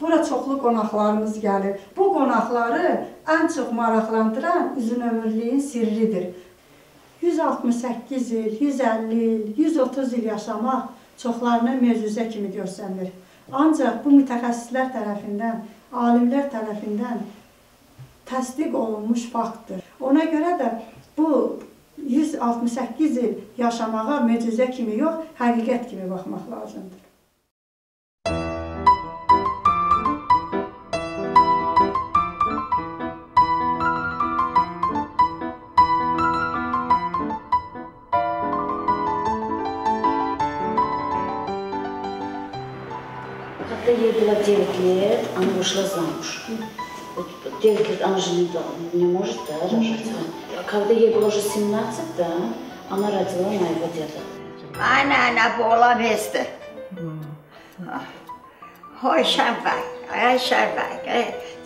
Bura çoxlu qonaqlarımız gəlir. Bu qonaqları ən çox maraqlandıran uzunömürlüyün sirridir. 168 il, 150 il, 130 il yaşamaq çoxlarına möcüzə kimi görsənir. Ancaq bu mütəxəssislər tərəfindən, alimlər tərəfindən təsdiq olunmuş faktdır. Ona görə də bu 168 il yaşamağa möcüzə kimi yox, həqiqət kimi baxmaq lazımdır. Когда ей было 9 лет, она вышла замуж. 9 лет она же не может, да, рожать. Когда ей было уже 17, да, она родила моего деда. Ana bola veste. Hoi shanfak, ay shanfak.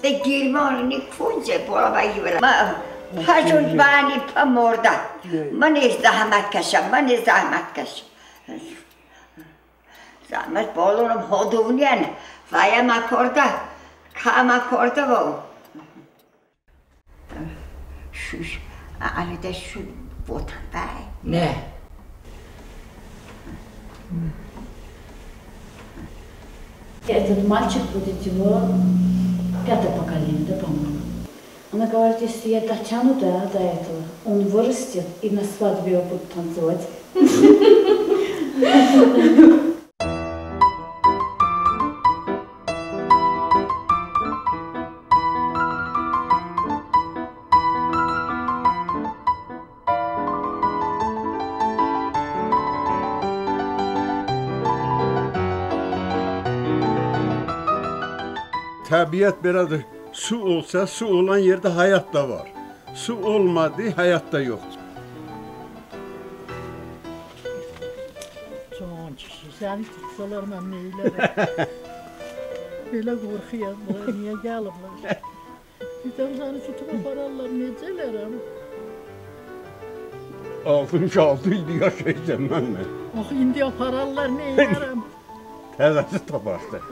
Se girmoni funge bola bayıvera. Hajun bani pamorda. Mani zahmet kaşam, mani zahmet kaşam. Zahmet bolunum hoduvnyen. Vaya makorda, kama korda vo. Şu, alide şu botan bay. Ne? Этот мальчик будет его 5-е поколение, да, по-моему. Она говорит, если я дотяну до этого, он вырастет и на свадьбе его будет танцевать. Təbiət belədir. Su olsa, su olan yerdə həyat da var. Su olmadı, həyat da yoxdur. Can kişi, səni tutsalar mən neylərəm? Belə qorxuyam, bura niyə gəliblər? Birdən səni tutub apararlar, necələrəm? 66 ildir yaşayacam mənlə. Axı, indi apararlar, neylərəm? Təzəsi tapardı.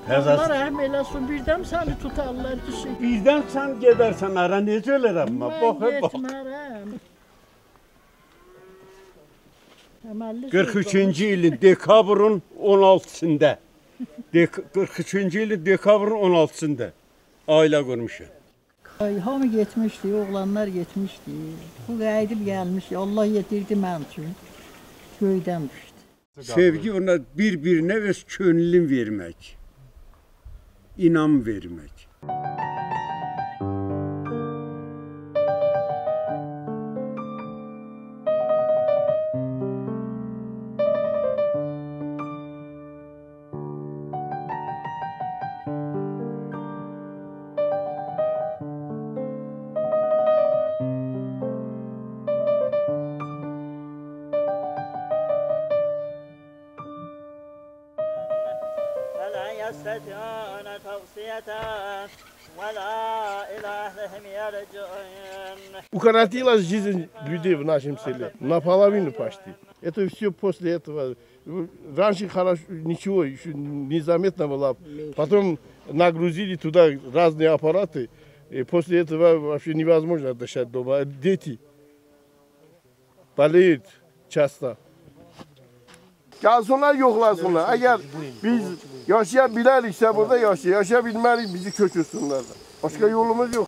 Allah rəhm eləsin, birdən səni tutarlar kişi. Birdən sən gedərsən ara, necə ölərəm? Mən getmərəm. 43-cü ilin dekabrın 16-sında. 43-cü ilin dekabrın 16-sında ailə qurmuşam. Hamı getmişdi, oğlanlar getmişdi. Bu qayıdıb gəlmiş, Allah yetirdi mən üçün. Göydən düşdü. Sevgi ona bir-birinə öz könlün vermək. İnam vermək. Укоротила жизнь людей в нашем селе наполовину почти. Это все после этого. Раньше хорошо, ничего, еще незаметно было. Потом нагрузили туда разные аппараты. И после этого вообще невозможно дышать дома. Дети болеют часто. Gəlsinlər, yoxlasınlar. Əgər biz yaşaya biləriksə burada yaşaya bilmərik, bizi köçürsünlər. Başqa yolumuz yox.